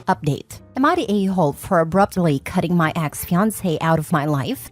Update. Am I the a-hole for abruptly cutting my ex-fiancé out of my life?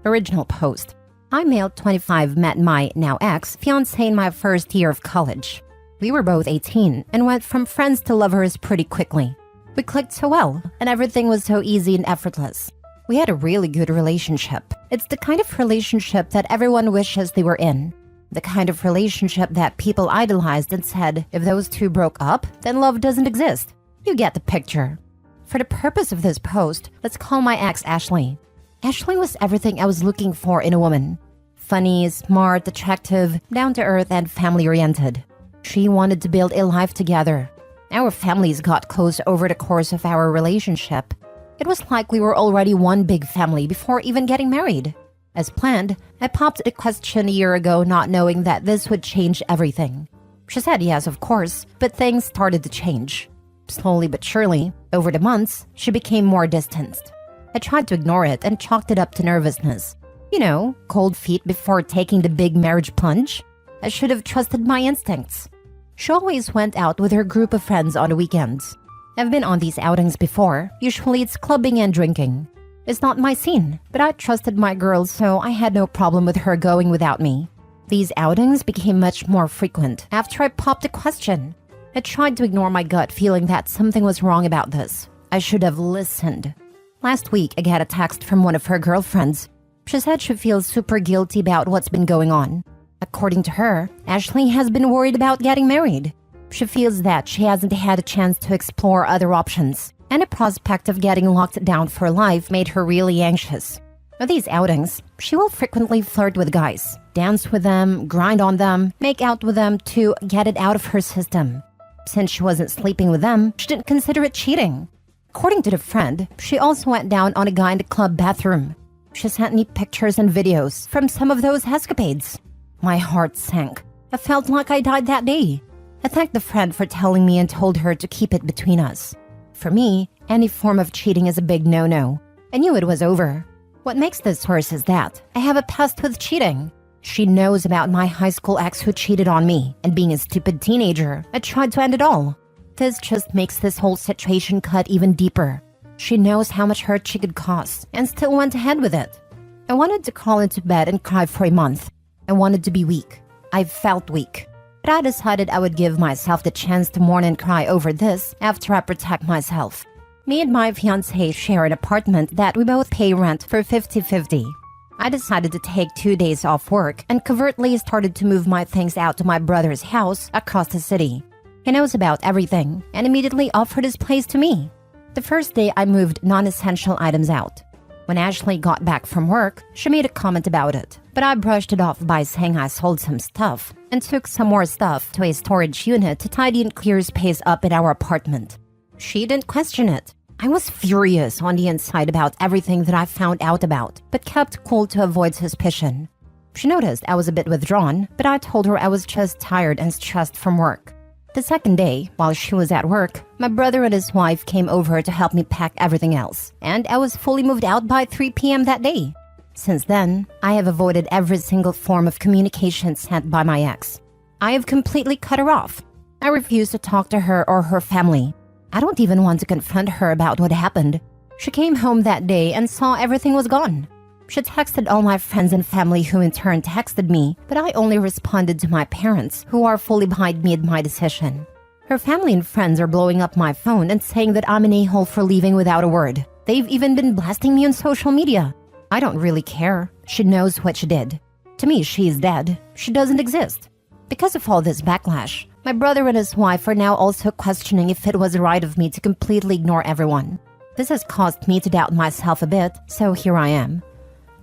Original post. I, male 25, met my now ex-fiancé in my first year of college. We were both 18 and went from friends to lovers pretty quickly. We clicked so well, and everything was so easy and effortless. We had a really good relationship. It's the kind of relationship that everyone wishes they were in. The kind of relationship that people idolized and said, if those two broke up, then love doesn't exist. You get the picture. For the purpose of this post, let's call my ex Ashley. Ashley was everything I was looking for in a woman. Funny, smart, attractive, down-to-earth, and family-oriented. She wanted to build a life together. Our families got close over the course of our relationship. It was like we were already one big family before even getting married. As planned, I popped the question a year ago not knowing that this would change everything. She said yes, of course, but things started to change. Slowly but surely, over the months, she became more distanced. I tried to ignore it and chalked it up to nervousness. You know, cold feet before taking the big marriage plunge. I should have trusted my instincts. She always went out with her group of friends on the weekends. I've been on these outings before. Usually it's clubbing and drinking. It's not my scene, but I trusted my girl, so I had no problem with her going without me. These outings became much more frequent after I popped the question. I tried to ignore my gut feeling that something was wrong about this. I should have listened. Last week, I got a text from one of her girlfriends. She said she feels super guilty about what's been going on. According to her, Ashley has been worried about getting married. She feels that she hasn't had a chance to explore other options, and the prospect of getting locked down for life made her really anxious. At these outings, she will frequently flirt with guys, dance with them, grind on them, make out with them to get it out of her system. Since she wasn't sleeping with them, she didn't consider it cheating. According to the friend, she also went down on a guy in the club bathroom. She sent me pictures and videos from some of those escapades. My heart sank. I felt like I died that day. I thanked the friend for telling me and told her to keep it between us. For me, any form of cheating is a big no-no. I knew it was over. What makes this worse is that I have a past with cheating. She knows about my high school ex who cheated on me, and being a stupid teenager, I tried to end it all. This just makes this whole situation cut even deeper. She knows how much hurt she could cause, and still went ahead with it. I wanted to crawl into bed and cry for a month. I wanted to be weak. I felt weak. But I decided I would give myself the chance to mourn and cry over this after I protect myself. Me and my fiancé share an apartment that we both pay rent for 50-50. I decided to take 2 days off work and covertly started to move my things out to my brother's house across the city. He knows about everything and immediately offered his place to me. The first day I moved non-essential items out. When Ashley got back from work, she made a comment about it, but I brushed it off by saying I sold some stuff and took some more stuff to a storage unit to tidy and clear space up in our apartment. She didn't question it. I was furious on the inside about everything that I found out about, but kept cool to avoid suspicion. She noticed I was a bit withdrawn, but I told her I was just tired and stressed from work. The second day, while she was at work, my brother and his wife came over to help me pack everything else, and I was fully moved out by 3 p.m. that day. Since then, I have avoided every single form of communication sent by my ex. I have completely cut her off. I refuse to talk to her or her family. I don't even want to confront her about what happened. She came home that day and saw everything was gone. She texted all my friends and family who in turn texted me, but I only responded to my parents, who are fully behind me in my decision. Her family and friends are blowing up my phone and saying that I'm an a-hole for leaving without a word. They've even been blasting me on social media. I don't really care. She knows what she did. To me, she is dead. She doesn't exist. Because of all this backlash, my brother and his wife are now also questioning if it was right of me to completely ignore everyone. This has caused me to doubt myself a bit, so here I am.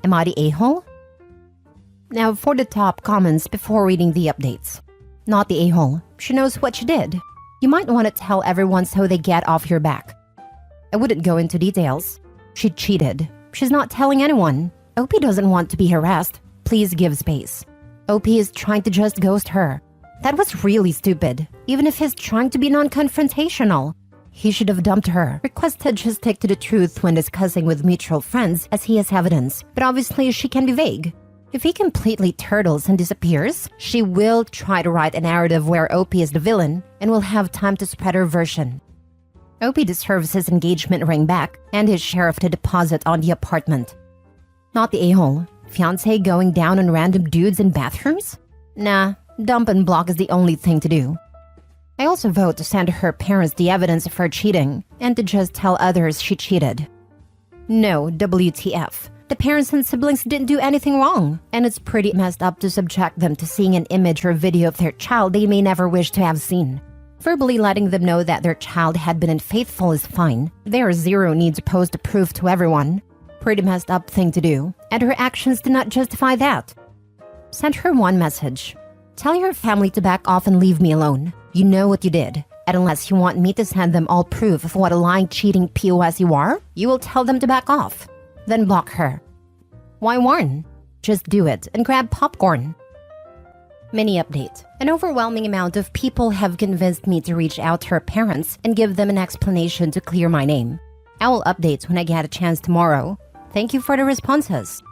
Am I the a-hole? Now for the top comments before reading the updates. Not the a-hole. She knows what she did. You might want to tell everyone so they get off your back. I wouldn't go into details. She cheated. She's not telling anyone. OP doesn't want to be harassed. Please give space. OP is trying to just ghost her. That was really stupid, even if he's trying to be non-confrontational. He should have dumped her, requested she stick to the truth when discussing with mutual friends as he has evidence, but obviously she can be vague. If he completely turtles and disappears, she will try to write a narrative where OP is the villain and will have time to spread her version. OP deserves his engagement ring back and his share of the deposit on the apartment. Not the a-hole. Fiancé going down on random dudes in bathrooms? Nah, dump and block is the only thing to do. I also vote to send her parents the evidence of her cheating and to just tell others she cheated. No, WTF. The parents and siblings didn't do anything wrong, and it's pretty messed up to subject them to seeing an image or video of their child they may never wish to have seen. Verbally letting them know that their child had been unfaithful is fine. There's zero need to post the proof to everyone. Pretty messed up thing to do, and her actions did not justify that. Send her one message. Tell your family to back off and leave me alone. You know what you did. And unless you want me to send them all proof of what a lying, cheating POS you are, you will tell them to back off. Then block her. Why warn? Just do it and grab popcorn. Mini update. An overwhelming amount of people have convinced me to reach out to her parents and give them an explanation to clear my name. I will update when I get a chance tomorrow. Thank you for the responses.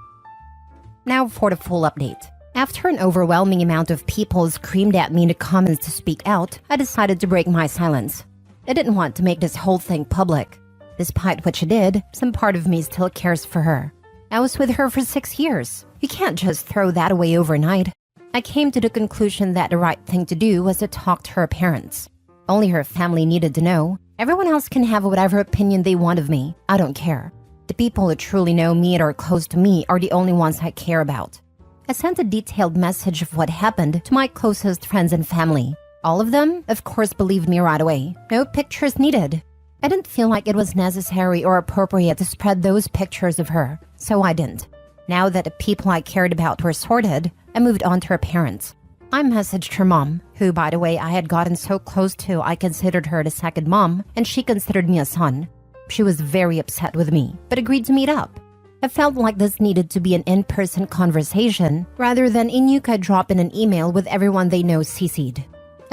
Now for the full update. After an overwhelming amount of people screamed at me in the comments to speak out, I decided to break my silence. I didn't want to make this whole thing public. Despite what she did, some part of me still cares for her. I was with her for 6 years. You can't just throw that away overnight. I came to the conclusion that the right thing to do was to talk to her parents. Only her family needed to know. Everyone else can have whatever opinion they want of me. I don't care. The people who truly know me and are close to me are the only ones I care about. I sent a detailed message of what happened to my closest friends and family. All of them, of course, believed me right away. No pictures needed. I didn't feel like it was necessary or appropriate to spread those pictures of her, so I didn't. Now that the people I cared about were sorted, I moved on to her parents. I messaged her mom, who, by the way, I had gotten so close to I considered her the second mom, and she considered me a son. She was very upset with me, but agreed to meet up. I felt like this needed to be an in-person conversation, rather than Inuka drop in an email with everyone they know CC'd.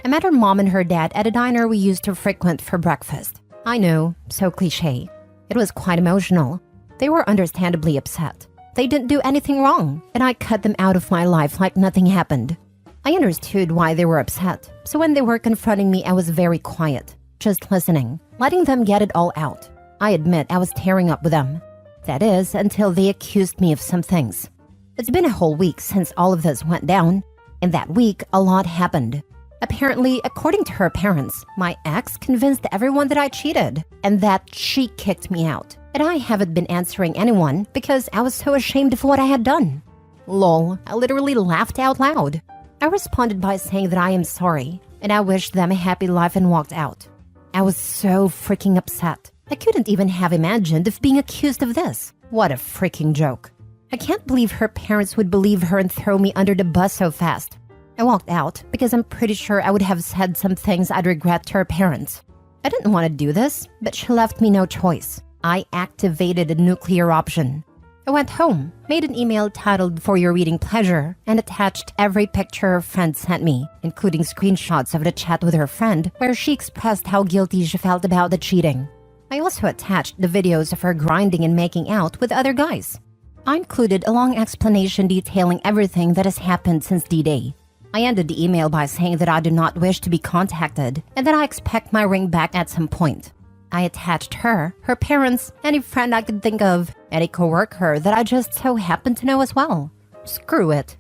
I met her mom and her dad at a diner we used to frequent for breakfast. I know, so cliché. It was quite emotional. They were understandably upset. They didn't do anything wrong, and I cut them out of my life like nothing happened. I understood why they were upset, so when they were confronting me, I was very quiet, just listening, letting them get it all out. I admit I was tearing up with them. That is, until they accused me of some things. It's been a whole week since all of this went down. In that week, a lot happened. Apparently, according to her parents, my ex convinced everyone that I cheated and that she kicked me out. And I haven't been answering anyone because I was so ashamed of what I had done. Lol, I literally laughed out loud. I responded by saying that I am sorry and I wished them a happy life and walked out. I was so freaking upset. I couldn't even have imagined of being accused of this. What a freaking joke. I can't believe her parents would believe her and throw me under the bus so fast. I walked out because I'm pretty sure I would have said some things I'd regret to her parents. I didn't want to do this, but she left me no choice. I activated a nuclear option. I went home, made an email titled "For Your Reading Pleasure," and attached every picture her friend sent me, including screenshots of the chat with her friend where she expressed how guilty she felt about the cheating. I also attached the videos of her grinding and making out with other guys. I included a long explanation detailing everything that has happened since D-Day. I ended the email by saying that I do not wish to be contacted and that I expect my ring back at some point. I attached her, her parents, any friend I could think of, any coworker that I just so happened to know as well. Screw it.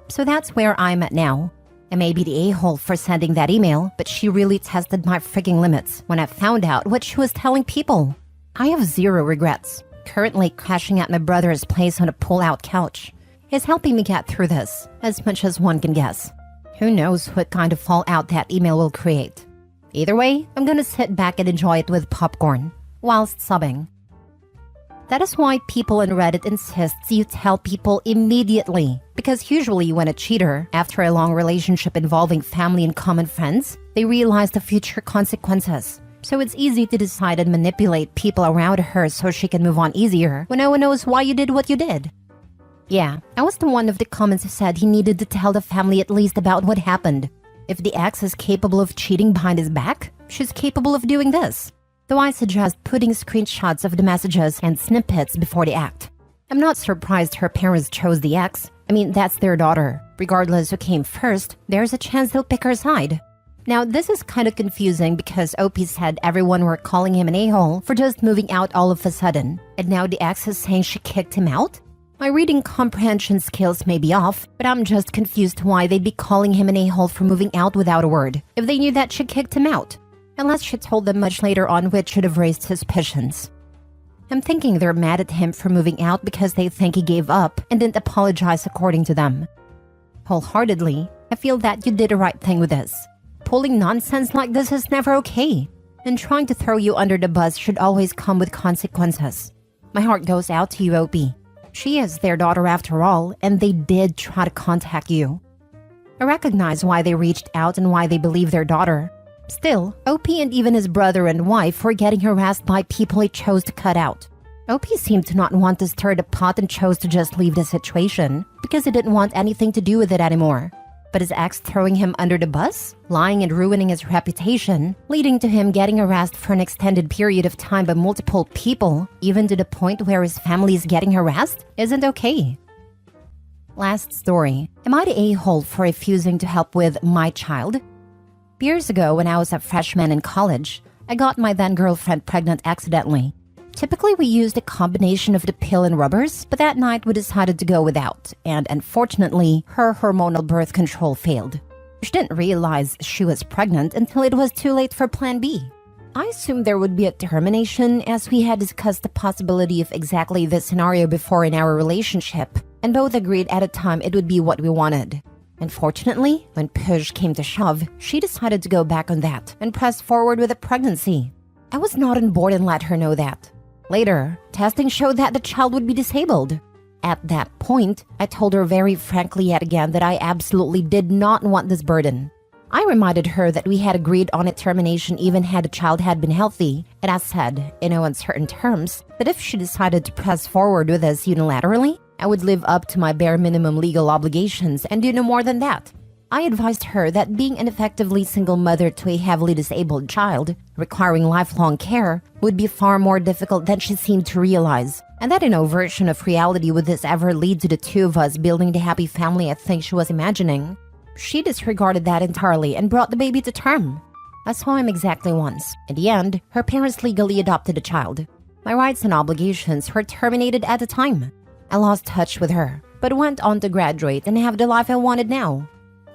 So that's where I'm at now. I may be the a-hole for sending that email, but she really tested my freaking limits when I found out what she was telling people. I have zero regrets. Currently crashing at my brother's place on a pull-out couch is helping me get through this, as much as one can guess. Who knows what kind of fallout that email will create. Either way, I'm gonna sit back and enjoy it with popcorn, whilst sobbing. That is why people on Reddit insist you tell people immediately, because usually when a cheater, after a long relationship involving family and common friends, they realize the future consequences. So it's easy to decide and manipulate people around her so she can move on easier when no one knows why you did what you did. Yeah, I was the one of the comments who said he needed to tell the family at least about what happened. If the ex is capable of cheating behind his back, she's capable of doing this. Though I suggest putting screenshots of the messages and snippets before the act. I'm not surprised her parents chose the ex. I mean, that's their daughter. Regardless who came first, there's a chance they'll pick her side. Now, this is kind of confusing because OP said everyone were calling him an a-hole for just moving out all of a sudden, and now the ex is saying she kicked him out? My reading comprehension skills may be off, but I'm just confused why they'd be calling him an a-hole for moving out without a word, if they knew that she kicked him out. Unless she told them much later on, which should have raised suspicions. I'm thinking they're mad at him for moving out because they think he gave up and didn't apologize according to them. Wholeheartedly, I feel that you did the right thing with this. Pulling nonsense like this is never okay, and trying to throw you under the bus should always come with consequences. My heart goes out to you, OP. She is their daughter after all, and they did try to contact you. I recognize why they reached out and why they believe their daughter. Still, OP and even his brother and wife were getting harassed by people he chose to cut out. OP seemed to not want to stir the pot and chose to just leave the situation because he didn't want anything to do with it anymore. But his ex throwing him under the bus, lying and ruining his reputation, leading to him getting harassed for an extended period of time by multiple people, even to the point where his family is getting harassed, isn't okay. Last story. Am I the a-hole for refusing to help with my child? Years ago, when I was a freshman in college, I got my then-girlfriend pregnant accidentally. Typically, we used a combination of the pill and rubbers, but that night we decided to go without, and unfortunately, her hormonal birth control failed. She didn't realize she was pregnant until it was too late for Plan B. I assumed there would be a termination as we had discussed the possibility of exactly this scenario before in our relationship, and both agreed at a time it would be what we wanted. Unfortunately, when push came to shove, she decided to go back on that and press forward with a pregnancy. I was not on board and let her know that. Later, testing showed that the child would be disabled. At that point, I told her very frankly yet again that I absolutely did not want this burden. I reminded her that we had agreed on a termination even had the child had been healthy, and I said, in no uncertain terms, that if she decided to press forward with us unilaterally, I would live up to my bare minimum legal obligations and do no more than that. I advised her that being an effectively single mother to a heavily disabled child, requiring lifelong care, would be far more difficult than she seemed to realize, and that no version of reality would this ever lead to the two of us building the happy family I think she was imagining. She disregarded that entirely and brought the baby to term. I saw him exactly once. In the end, her parents legally adopted the child. My rights and obligations were terminated at the time. I lost touch with her, but went on to graduate and have the life I wanted now.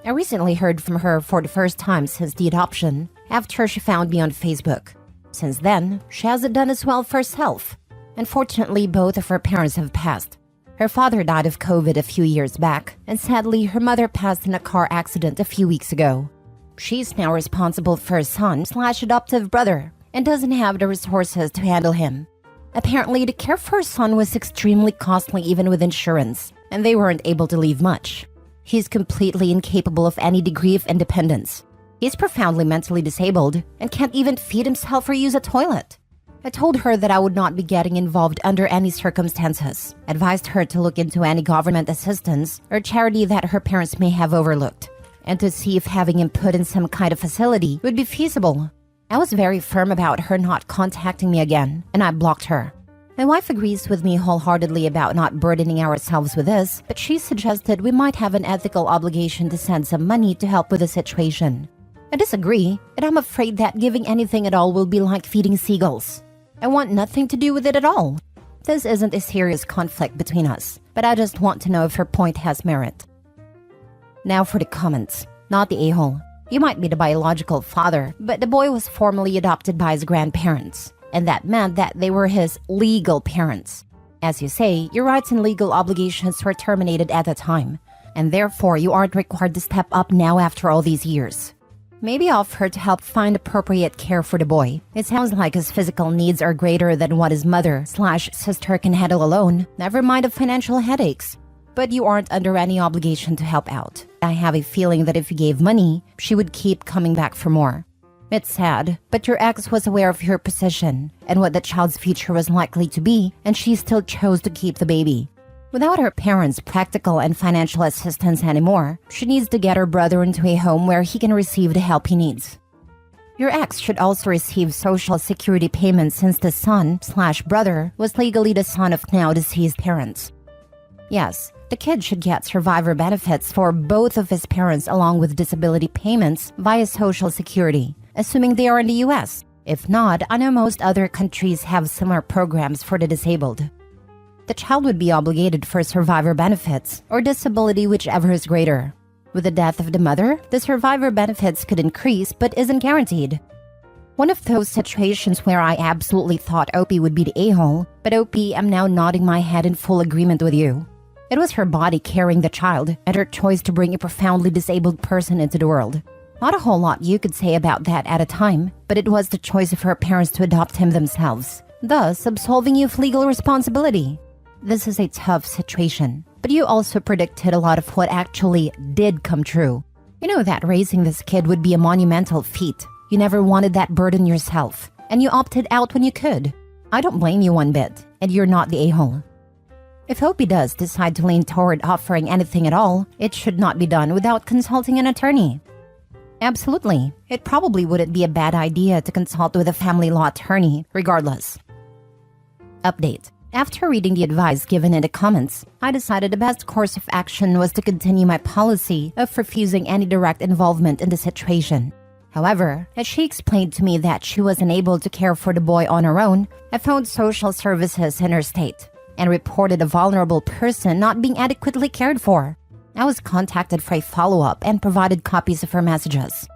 I recently heard from her for the first time since the adoption, after she found me on Facebook. Since then, she hasn't done as well for herself. Unfortunately, both of her parents have passed. Her father died of COVID a few years back, and sadly, her mother passed in a car accident a few weeks ago. She's now responsible for her son/adoptive brother, and doesn't have the resources to handle him. Apparently, the care for her son was extremely costly even with insurance, and they weren't able to leave much. He's completely incapable of any degree of independence. He's profoundly mentally disabled and can't even feed himself or use a toilet. I told her that I would not be getting involved under any circumstances, advised her to look into any government assistance or charity that her parents may have overlooked, and to see if having him put in some kind of facility would be feasible. I was very firm about her not contacting me again, and I blocked her. My wife agrees with me wholeheartedly about not burdening ourselves with this, but she suggested we might have an ethical obligation to send some money to help with the situation. I disagree, and I'm afraid that giving anything at all will be like feeding seagulls. I want nothing to do with it at all. This isn't a serious conflict between us, but I just want to know if her point has merit. Now for the comments. Not the a-hole. You might be the biological father, but the boy was formally adopted by his grandparents, and that meant that they were his legal parents. As you say, your rights and legal obligations were terminated at the time, and therefore you aren't required to step up now after all these years. Maybe offer to help find appropriate care for the boy. It sounds like his physical needs are greater than what his mother/sister can handle alone, never mind the financial headaches. But you aren't under any obligation to help out. I have a feeling that if you gave money, she would keep coming back for more. It's sad, but your ex was aware of your position and what the child's future was likely to be, and she still chose to keep the baby. Without her parents' practical and financial assistance anymore, she needs to get her brother into a home where he can receive the help he needs. Your ex should also receive Social Security payments since the son/brother was legally the son of now deceased parents. Yes, The kid should get survivor benefits for both of his parents along with disability payments via Social Security, assuming they are in the US. If not, I know most other countries have similar programs for the disabled. The child would be obligated for survivor benefits or disability, whichever is greater. With the death of the mother, the survivor benefits could increase but isn't guaranteed. One of those situations where I absolutely thought Opie would be the a-hole, but Opie, I'm now nodding my head in full agreement with you. It was her body carrying the child and her choice to bring a profoundly disabled person into the world. Not a whole lot you could say about that at a time, but it was the choice of her parents to adopt him themselves, thus absolving you of legal responsibility. This is a tough situation, but you also predicted a lot of what actually did come true. You know that raising this kid would be a monumental feat. You never wanted that burden yourself, and you opted out when you could. I don't blame you one bit, and you're not the a-hole. If Opie does decide to lean toward offering anything at all, it should not be done without consulting an attorney. Absolutely, it probably wouldn't be a bad idea to consult with a family law attorney, regardless. Update. After reading the advice given in the comments, I decided the best course of action was to continue my policy of refusing any direct involvement in the situation. However, as she explained to me that she was unable to care for the boy on her own, I phoned social services in her state and reported a vulnerable person not being adequately cared for. I was contacted for a follow-up and provided copies of her messages.